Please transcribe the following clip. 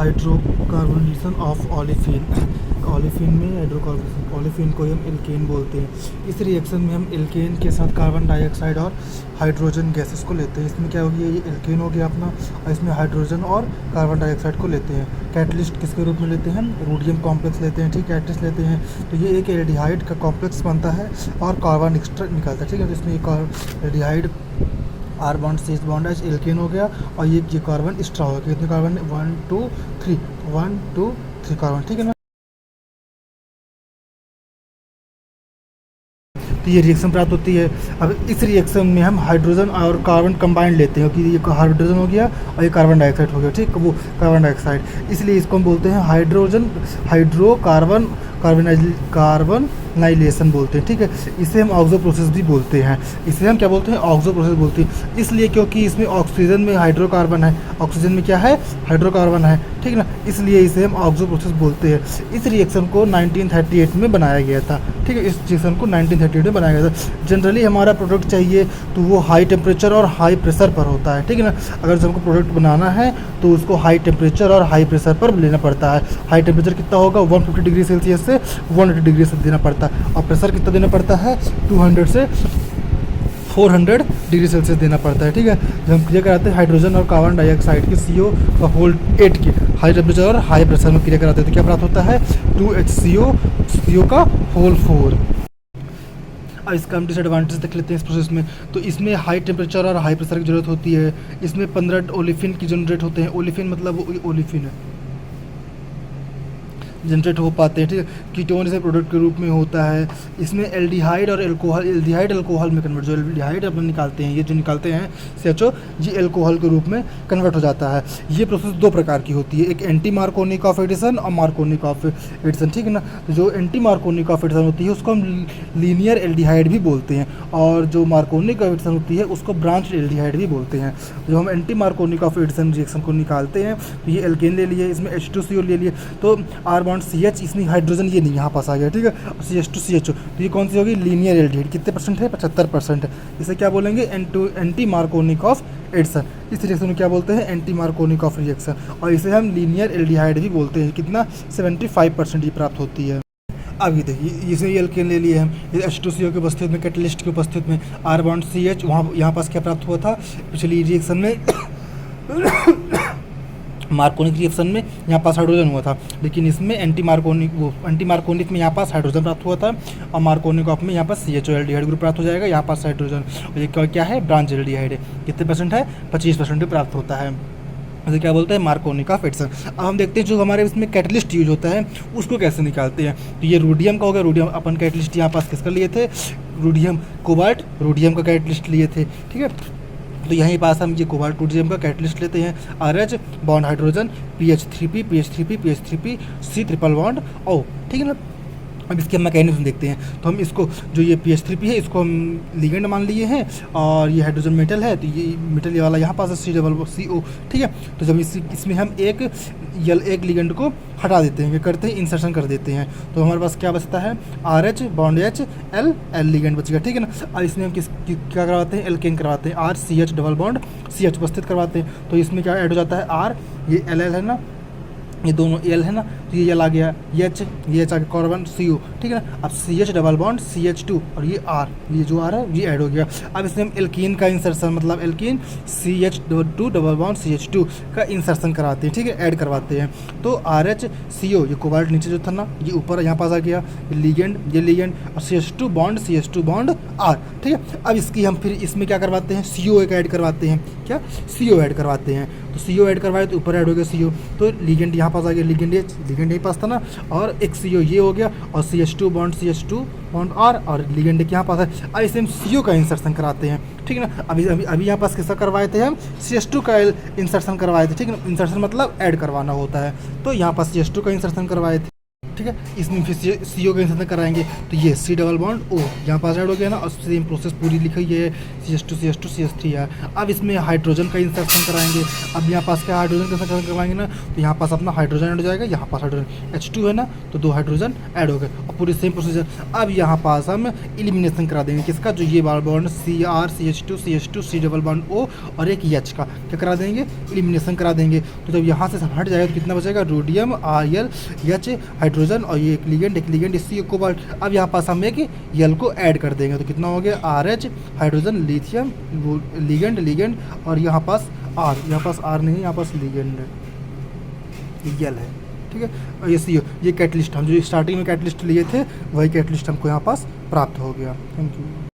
हाइड्रोकार्बोनेशन of olefin. Olefin में हाइड्रोकार्बोनेशन, olefin को हम एल्केन बोलते हैं। इस रिएक्शन में हम एल्केन के साथ कार्बन डाइऑक्साइड और हाइड्रोजन गैसेस को लेते हैं। इसमें क्या हो गया, ये एल्केन हो गया अपना, और इसमें हाइड्रोजन और कार्बन डाइऑक्साइड को लेते हैं। कैटलिस्ट किसके रूप में लेते हैं हम, रोडियम कॉम्प्लेक्स लेते हैं, ठीक, कैटलिस्ट लेते हैं। तो ये एक एल्डिहाइड का कॉम्प्लेक्स बनता है और कार्बन एक्स्ट्रा निकलता है, ठीक है। तो इसमें एक aldehyde R bond C bond H alkane हो गया, और ये कार्बन एक्स्ट्रा हो गया। कितने कार्बन, 1 2 3, 1 2 3 कार्बन, ठीक है ना। तो ये रिएक्शन प्राप्त होती है। अब इस रिएक्शन में हम हाइड्रोजन और कार्बन कंबाइंड लेते हैं, क्योंकि ये हाइड्रोजन हो गया और ये कार्बन डाइऑक्साइड हो गया, ठीक, वो कार्बन डाइऑक्साइड। इसलिए इसको हम बोलते हैं कार्बनाइलेशन बोलते हैं, ठीक है। इसे हम ऑक्सो प्रोसेस भी बोलते हैं। इसे हम क्या बोलते हैं, ऑक्सो प्रोसेस बोलते हैं। इसलिए क्योंकि इसमें ऑक्सीजन में हाइड्रोकार्बन है, ऑक्सीजन में क्या है, हाइड्रोकार्बन है, ठीक ना। इसलिए इसे हम ऑक्सो प्रोसेस बोलते हैं। इस रिएक्शन को 1938 में बनाया गया था, ठीक है। इस रिएक्शन को 1938 में बनाया गया था। जनरली हमारा प्रोडक्ट चाहिए तो वो हाई टेम्परेचर और हाई प्रेशर पर होता है, ठीक है ना। अगर हमको प्रोडक्ट बनाना है तो उसको हाई टेम्परेचर और हाई प्रेशर पर लेना पड़ता है। हाई टेम्परेचर कितना होगा, 150 डिग्री सेल्सियस से 180 डिग्री से देना पड़ता है, और प्रेशर कितना देना पड़ता है, 200 से 400 डिग्री सेल्सियस देना पड़ता है, ठीक है। जब हम क्रिया कराते हैं हाइड्रोजन और कार्बन डाइऑक्साइड की CO का होल 8 की हाई टेम्परेचर और हाई प्रेशर में क्रिया कराते हैं, तो क्या प्राप्त होता है, 2HCO, CO का होल 4। अब इसका हम डिसएडवांटेज देख लेते हैं इस प्रोसेस में। तो इसमें हाई टेम्परेचर और हाई प्रेशर की ज़रूरत होती है। इसमें 15 ओलेफिन की जनरेट होते हैं। ओलेफिन मतलब वो ओलेफिन है, जनरेट हो पाते हैं, ठीक है। कीटोन से प्रोडक्ट के रूप में होता है। इसमें एल्डिहाइड और एल्कोहल, एल्डिहाइड एल्कोहल में कन्वर्ट, जो एल्डिहाइड अपन निकालते हैं, ये जो निकालते हैं CHO, ये एल्कोहल के रूप में कन्वर्ट हो जाता है। ये प्रोसेस दो प्रकार की होती है, एक एंटी मार्कोनिक ऑफ एडिशन और मार्कोनिक ऑफ एडिशन, ठीक है ना। तो जो एंटी मार्कोनिक ऑफ एडिशन होती है उसको हम लीनियर एल्डिहाइड भी बोलते हैं, और जो मार्कोनिक ऑफ एडिशन होती है उसको ब्रांच एल्डिहाइड भी बोलते हैं। जो हम anti Markovnikov of addition reaction को निकालते हैं, तो ये एल्केन ले लिए, इसमें H2CO ले लिए, तो R बॉन्ड CH, इसमें हाइड्रोजन ये नहीं यहाँ पास आ गया, ठीक है, और CH2CHO। तो ये कौन सी होगी, लीनियर एल्डिहाइड। कितने परसेंट है, 75% है। इसे क्या बोलेंगे, एंटी मार्कोनिक ऑफ एडिशन। इस रिएक्शन में क्या बोलते हैं, एंटी मार्कोनिक ऑफ रिएक्शन, और इसे हम लीनियर एल्डिहाइड भी बोलते हैं। कितना, 75% ये प्राप्त होती है। अभी देखिए, इसे एल्केन ले लिए हम, H2CO की उपस्थित में, कैटलिस्ट की उपस्थित में R बॉन्ड CH, वहाँ यहाँ पास क्या प्राप्त हुआ था पिछली रिएक्शन में मार्कोनिक रिएक्शन में यहाँ पास हाइड्रोजन हुआ था, लेकिन इसमें एंटी मार्कोनिक में यहाँ पास हाइड्रोजन प्राप्त हुआ था, और मार्कोनिक ऑफ में यहाँ पास CHO एल्डिहाइड ग्रुप प्राप्त हो जाएगा, यहाँ पास हाइड्रोजन। और ये क्या है, ब्रांच एल्डिहाइड है। कितने परसेंट है, 25% प्राप्त होता है। इसे क्या बोलते हैं, मार्कोनिक ऑफ एडिशन। अब हम देखते हैं जो हमारे इसमें कैटलिस्ट यूज होता है उसको कैसे निकालते हैं। तो ये रोडियम का हो गया, रोडियम अपन कैटलिस्ट यहाँ पास किसका लिए थे, रोडियम कोबाल्ट रोडियम का कैटलिस्ट लिए थे, ठीक है। तो यहीं पास हम ये कोबाल्ट रोडियम का कैटलिस्ट लेते हैं, RH bond hydrogen, PH3P PH3P PH3P C triple bond O, ठीक है ना। अब इसके हम मैकेनिज्म देखते हैं। तो हम इसको, जो ये PH3P है, इसको हम लिगेंड मान लिए हैं, और ये हाइड्रोजन मेटल है, तो ये मेटल ये वाला यहाँ पास है C+CO, ठीक है। तो जब इसमें हम एक लिगेंड को हटा देते हैं, क्या करते हैं, इंसर्शन कर देते हैं, तो हमारे पास क्या बचता है, RH bond H L ligand बचेगा, ठीक है ना। और इसमें हम क्या करवाते हैं, एल्केन करवाते हैं, RCH डबल बॉन्ड CH उपस्थित करवाते हैं। तो इसमें क्या ऐड हो जाता है, R, ये LL है ना, ये दोनों L है ना, तो ये L आ गया, ये H आ गया, कार्बन CO, ठीक है ना। अब CH डबल बॉन्ड CH2, और ये R, ये जो R है ये ऐड हो गया। अब इसमें हम एल्कीन का इंसर्शन, मतलब alkene CH2 double bond CH2 का इंसर्शन कराते हैं, ठीक है, ऐड करवाते हैं। तो RHCO, ये कोबाल्ट नीचे जो था ना, ये ऊपर यहाँ पास आ गया, ये लिगेंड, और CH2 बॉन्ड R, ठीक है। अब इसकी हम फिर इसमें क्या करवाते हैं, CO एक ऐड करवाते हैं, क्या, CO ऐड करवाते हैं। तो CO ऐड करवाए तो ऊपर ऐड हो गया CO, तो लिगेंड यहाँ पास आ गया, लिगेंड यहीं पास था ना, और एक CO ये हो गया, और CH2 बॉन्ड R, और लिगेंड यहाँ पास है। अब इसे हम CO का इंसर्शन कराते हैं, ठीक है ना। अभी यहाँ पास किसका करवाए थे हम, CH2 का इंसर्शन करवाए थे, ठीक है ना। इंसर्शन मतलब ऐड करवाना होता है, तो यहाँ पास CH2 का इंसर्शन करवाए थे। ठीक है। इसमें फिर सी ओ का इंसर्शन कराएंगे तो ये सी डबल बॉन्ड ओ यहाँ पास ऐड हो गया ना, और सेम प्रोसेस पूरी लिखी है CH2 CH3 है। अब इसमें हाइड्रोजन का इंसर्शन कराएंगे। अब यहाँ पास क्या हाइड्रोजन का इंसर्शन करवाएंगे ना, तो यहाँ पास अपना हाइड्रोजन ऐड हो जाएगा, यहाँ पास हाइड्रोजन H2 है ना, तो 2 हाइड्रोजन ऐड हो गए और पूरी सेम प्रोसीजर। अब यहाँ पास हम एलिमिनेशन करा देंगे किसका, जो ये bond CR CH2 C double bond O और एक H का क्या करा देंगे, एलिमिनेशन करा देंगे। तो जब यहाँ से सब हट जाएगा तो कितना बचेगा, रोडियम RL H हाइड्रोजन और ये एक लिगेंड इससे कोबाल्ट। अब यहाँ पास हम एक यल को ऐड कर देंगे तो कितना हो गया, RH हाइड्रोजन लिथियम लिगेंड और यहाँ पास R नहीं, यहाँ पास लिगेंड यल है, ठीक है। और ये CO, ये कैटलिस्ट हम जो स्टार्टिंग में कैटलिस्ट लिए थे वही कैटलिस्ट हमको यहाँ पास प्राप्त हो गया। Thank you.